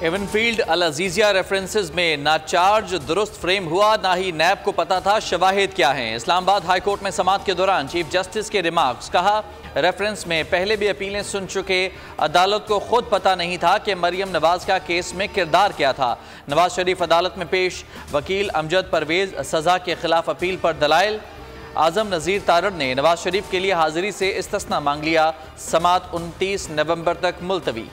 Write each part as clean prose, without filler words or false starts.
Avenfield अल Azizia references में ना charge दुरुस्त फ्रेम हुआ, ना ही नैब को पता था शवाहिद क्या हैं। इस्लामाबाद हाई कोर्ट में समाअत के दौरान चीफ जस्टिस के रिमार्क्स, कहा रेफरेंस में पहले भी अपीलें सुन चुके, अदालत को खुद पता नहीं था कि मरियम नवाज का केस में किरदार क्या था। नवाज शरीफ अदालत में पेश, वकील अमजद परवेज सजा के खिलाफ अपील पर दलाइल। आजम नज़ीर तारड़ ने नवाज शरीफ के लिए हाजिरी से इस्तिस्ना मांग लिया। समाअत 29 नवंबर तक मुलतवी।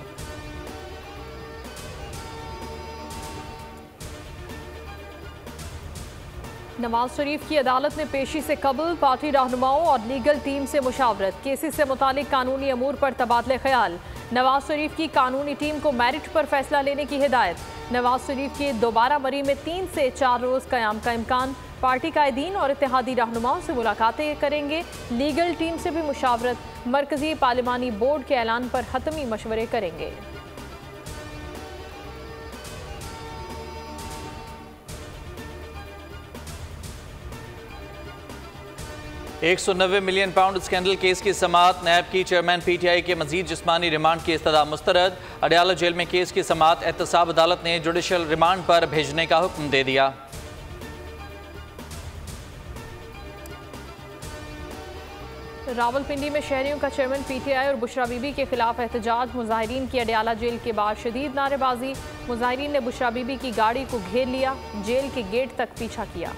नवाज शरीफ की अदालत में पेशी से कबल, पार्टी रहनुमाओं और लीगल टीम से मुशावरत, केसेस से मुतालिक कानूनी अमूर पर तबादले ख्याल। नवाज शरीफ की कानूनी टीम को मेरिट पर फैसला लेने की हिदायत। नवाज शरीफ के दोबारा मरी में 3 से 4 रोज क़याम का इम्कान। पार्टी कायदीन और इत्तेहादी रहनुमाओं से मुलाकातें करेंगे। लीगल टीम से भी मुशावरत। मरकजी पार्लिमानी बोर्ड के ऐलान पर हतमी मशवरे करेंगे। 190 मिलियन पाउंड स्कैंडल केस की समाअत। नैब की चेयरमैन PTI के मजीद जिस्मानी रिमांड की इस्तदा मुस्तरद। अडयाला जेल में केस की समाअत। एहतसाब अदालत ने जुडिशल रिमांड पर भेजने का हुक्म दे दिया। रावलपिंडी में शहरियों का चेयरमैन PTI और बुशरा बीबी के खिलाफ एहतजाज। मुजाहिरीन की अडयाला जेल के बाहर शदीद नारेबाजी। मुजाहिरीन ने बुशरा बीबी की गाड़ी को घेर लिया, जेल के गेट तक पीछा किया।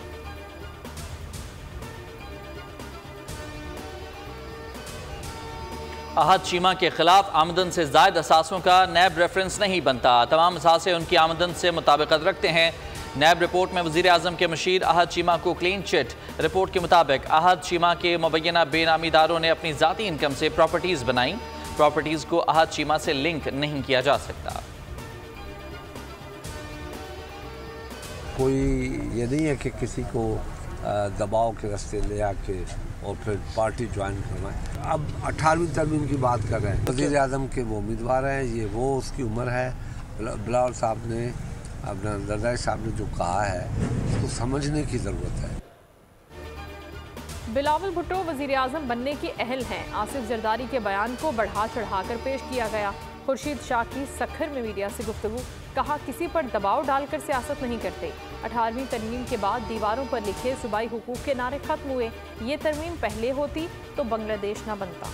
अहद चीमा के खिलाफ आमदन से जायद असासों का नैब रेफरेंस नहीं बनता। तमाम असासे उनकी आमदन से मुताबिकत रखते हैं। नैब रिपोर्ट में वज़ीर आज़म के मशीर अहद चीमा को क्लीन चिट। रिपोर्ट के मुताबिक अहद चीमा के मुबैना बेनामीदारों ने अपनी ज़ाती इनकम से प्रॉपर्टीज़ बनाई। प्रॉपर्टीज़ को अहद चीमा से लिंक नहीं किया जा सकता। कोई ये नहीं है कि किसी को दबाव के रास्ते ले आके और फिर पार्टी ज्वाइन करना है। अब 18वीं तरमीम की बात कर रहे हैं। वज़ीर आज़म के वो उम्मीदवार हैं, ये वो उसकी उम्र है। बिलावल साहब ने, अपना जरदारी साहब ने जो कहा है उसको समझने की ज़रूरत है। बिलावल भुट्टो वज़ीर आज़म बनने के अहल हैं। आसिफ जरदारी के बयान को बढ़ा चढ़ा कर पेश किया गया। खुर्शीद शाह की सखर में मीडिया से गुफ्तगू, कहा किसी पर दबाव डालकर सियासत नहीं करते। 18वीं तरमीम के बाद दीवारों पर लिखे सूबाई हुकूक के नारे खत्म हुए। ये तरमीम पहले होती तो बांग्लादेश न बनता।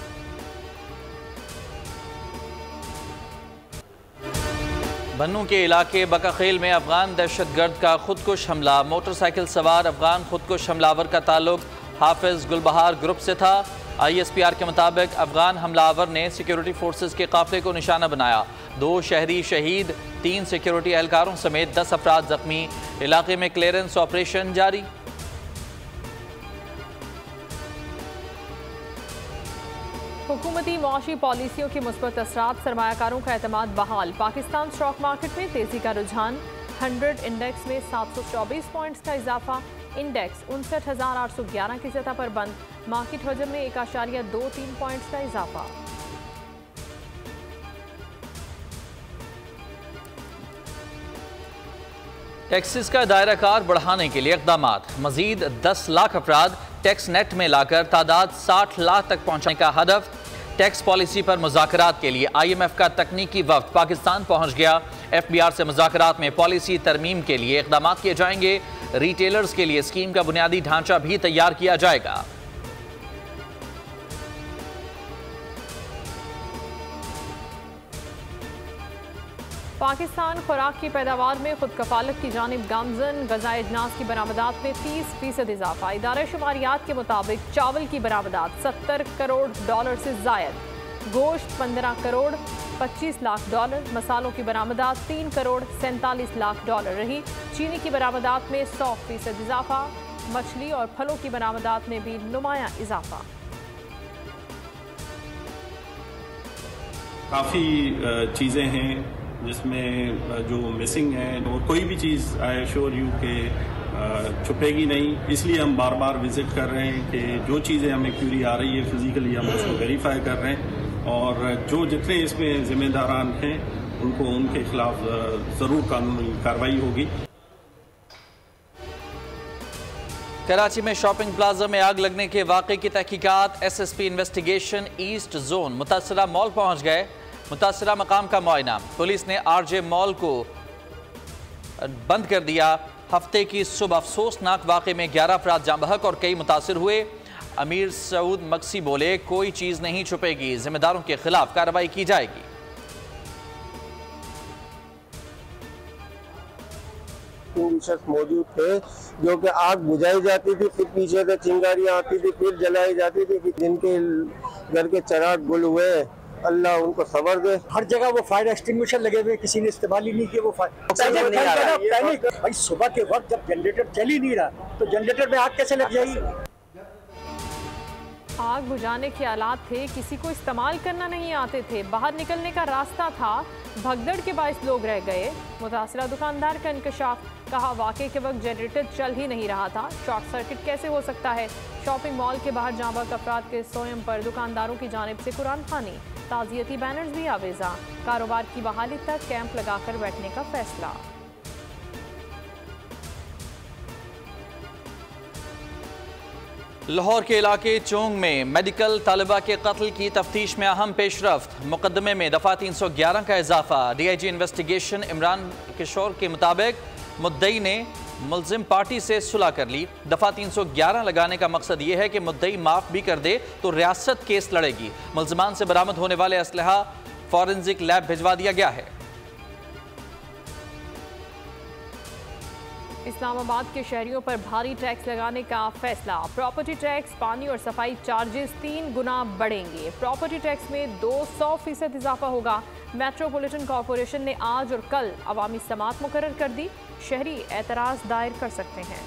बन्नू के इलाके बकाखेल में अफगान दहशतगर्द का खुदकुश हमला। मोटरसाइकिल सवार अफगान खुदकुश हमलावर का ताल्लुक हाफिज गुलबहार ग्रुप से था। ISPR के मुताबिक अफगान हमलावर ने सिक्योरिटी फोर्सेस के काफिले को निशाना बनाया। 2 शहरी शहीद, 3 सिक्योरिटी एहलकारों समेत 10 अफराद जख्मी। इलाके में क्लियरेंस ऑपरेशन जारी। हुकूमती मुआशी पॉलिसियों के मुस्बत असरात, सरमायाकारों का एतमाद बहाल। पाकिस्तान स्टॉक मार्केट में तेजी का रुझान। 100 इंडेक्स में 724 पॉइंट्स का इजाफा। इंडेक्स 59,811 की सतह पर बंद। मार्केट हजम में 1.23 पॉइंट्स का इजाफा। टैक्सेस का दायरा कार बढ़ाने के लिए इक़दामात। मजीद 10 लाख अफराद टैक्स नेट में लाकर तादाद 60 लाख तक पहुंचाने का हदफ। टैक्स पॉलिसी पर मुज़ाकरात के लिए IMF का तकनीकी वफ्द पाकिस्तान पहुंच गया। FBR से मुज़ाकरात में पॉलिसी तरमीम के लिए इक़दामात किए जाएंगे। रिटेलर्स के लिए स्कीम का बुनियादी ढांचा भी तैयार किया जाएगा। पाकिस्तान खुराक की पैदावार में खुद कफालत की जानिब गामजन। गज़ाए अजनास की बरामदात में 30% इजाफा। इदारे शुमारियात के मुताबिक चावल की बरामदात $70 करोड़ से जायद। गोश्त 15 करोड़ 25 लाख डॉलर। मसालों की बरामदात 3 करोड़ 47 लाख डॉलर रही। चीनी की बरामदात में 100% इजाफा। मछली और फलों की बरामदात में भी नुमाया इजाफा। काफ़ी चीज़ें हैं जिसमें जो मिसिंग है, और कोई भी चीज़ आई एश्योर यू के छुपेगी नहीं। इसलिए हम बार बार विजिट कर रहे हैं कि जो चीज़ें हमें क्यूरी आ रही है फिजिकली हम उसको वेरीफाई कर रहे हैं, और जो जितने इसमें जिम्मेदारान हैं उनको उनके खिलाफ ज़रूर कानूनी कार्रवाई होगी। कराची में शॉपिंग प्लाजा में आग लगने के वाक़े की तहकीकात। SSP इन्वेस्टिगेशन ईस्ट जोन मुतासरा मॉल पहुंच गए। मुतासरा मकाम का मुआयना, पुलिस ने आरजे मॉल को बंद कर दिया। हफ्ते की सुबह अफसोसनाक वाक़े में 11 अफराद जाँ बहक और कई मुतासिर हुए। अमीर सऊद मक्सी बोले, कोई चीज़ नहीं छुपेगी, जिम्मेदारों के खिलाफ कार्रवाई की जाएगी। शख्स मौजूद थे जो कि आग बुझाई जाती थी, फिर पीछे से चिंगारियां आती थी, फिर जलाई जाती थी। जिनके घर के चिराग गुल हुए, अल्लाह उनको सब्र दे। हर जगह वो फायर एक्सटिंग्विशर लगे हुए, किसी ने इस्तेमाल ही नहीं किया। वो भाई सुबह के वक्त जब जनरेटर चल ही नहीं रहा तो जनरेटर में आग कैसे लग जाएगी? आग बुझाने के आलात थे, किसी को इस्तेमाल करना नहीं आते थे, बाहर निकलने का रास्ता था, भगदड़ के बायस लोग रह गए। मुतासरा दुकानदार का इंकशाफ, कहा वाक़े के वक्त जनरेटर चल ही नहीं रहा था, शॉर्ट सर्किट कैसे हो सकता है। शॉपिंग मॉल के बाहर जाँ बहक अफराद के सोयम पर दुकानदारों की जानिब से कुरान खानी, ताज़ियती बैनर्स भी आवेजा। कारोबार की बहाली तक कैंप लगाकर बैठने का फैसला। लाहौर के इलाके चोंग में मेडिकल तालिबा के कत्ल की तफ्तीश में अहम पेशरफ्त, मुकदमे में दफ़ा 311 का इजाफा। DIG इन्वेस्टिगेशन इमरान किशोर के मुताबिक मुद्दई ने मुलजिम पार्टी से सुलह कर ली। दफ़ा 311 लगाने का मकसद ये है कि मुद्दई माफ़ भी कर दे तो रियासत केस लड़ेगी। मुलजिमान से बरामद होने वाले असलहा फॉरेंसिक लैब भिजवा दिया गया है। इस्लामाबाद के शहरियों पर भारी टैक्स लगाने का फैसला। प्रॉपर्टी टैक्स, पानी और सफाई चार्जेस 3 गुना बढ़ेंगे। प्रॉपर्टी टैक्स में 200% इजाफा होगा। मेट्रोपॉलिटन कॉरपोरेशन ने आज और कल अवामी समात मुकर्रर कर दी, शहरी एतराज़ दायर कर सकते हैं।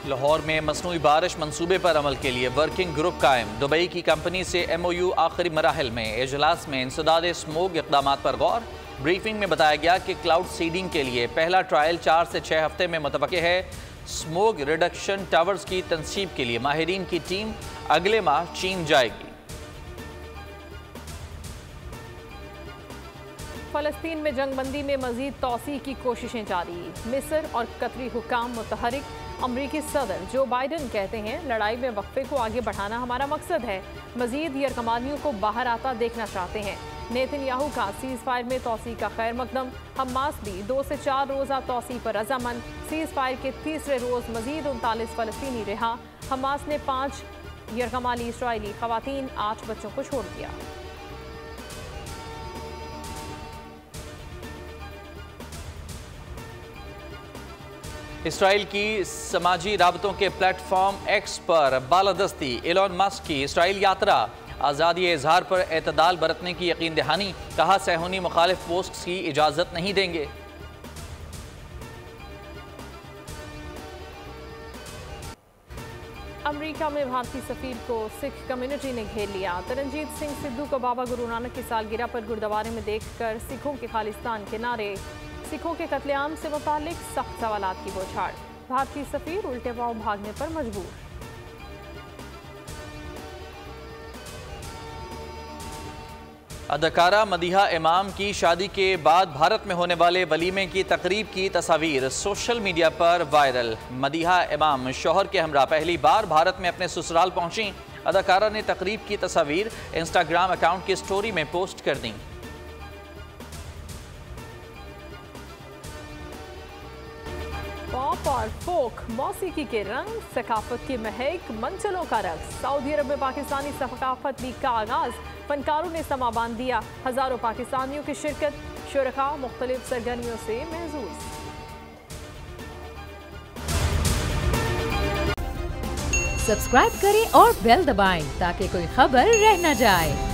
लाहौर में मसनूई बारिश मंसूबे पर अमल के लिए वर्किंग ग्रुप कायम। दुबई की कंपनी से MOU आखिरी मराहल में। इजलास में इंसदाद स्मोग इक़दाम पर गौर। ब्रीफिंग में बताया गया कि क्लाउड सीडिंग के लिए पहला ट्रायल 4 से 6 हफ्ते में मुतवक्के है। स्मोग रिडक्शन टावर्स की तनसीब के लिए माहिरीन की टीम अगले माह चीन जाएगी। फ़लस्तीन में जंगबंदी में मजीद तौसी की कोशिशें जारी। मिस्र और कतरी हुकाम मुतहरिक। अमरीकी सदर जो बाइडन कहते हैं, लड़ाई में वक्फे को आगे बढ़ाना हमारा मकसद है। मजीद यरकमानियों को बाहर आता देखना चाहते हैं। नेतन्याहू का सीज़ फायर में तौसी का खैर मकदम। हमास भी 2 से 4 रोज़ा तौसी पर रजामंद। सीज़ फायर के तीसरे रोज़ मजीद 39 फ़लस्तीनी रिहा। हमास ने 5 यरकमाली इसराइली ख़वातीन 8 बच्चों को छोड़ दिया। इसराइल की समाजी राबतों के प्लेटफॉर्म X पर बालादस्ती। एलोन मस्क की इसराइल यात्रा। आज़ादी इजहार पर एतदाल बरतने की यकीन दहानी। कहा सहूनी मुखालिफ पोस्ट की इजाज़त नहीं देंगे। अमेरिका में भारतीय सफीर को सिख कम्युनिटी ने घेर लिया। तरनजीत सिंह सिद्धू को बाबा गुरु नानक की सालगिरह पर गुरुद्वारे में देखकर सिखों के खालिस्तान के नारे। सिखों के कत्लेआम से मुतालिक सख्त सवालात की बौछार। भारतीय सफीर उल्टे पांव भागने पर मजबूर। अदाकारा मदीहा इमाम की शादी के बाद भारत में होने वाले वलीमे की तकरीब की तस्वीर सोशल मीडिया पर वायरल। मदीहा इमाम शौहर के हमरा पहली बार भारत में अपने ससुराल पहुंची। अदाकारा ने तकरीब की तस्वीर इंस्टाग्राम अकाउंट की स्टोरी में पोस्ट कर दी। पॉप और फोक मौसीकी के रंग, सकाफत की महक, मंचलों का रक्स। सऊदी अरब में पाकिस्तानी सकाफत वीक का आगाज। फनकारों ने समा बांध दिया। हजारों पाकिस्तानियों की शिरकत। शुरका मुख्तलिफ सरगर्मियों से महजूज। सब्सक्राइब करें और बेल दबाएं ताकि कोई खबर रह न जाए।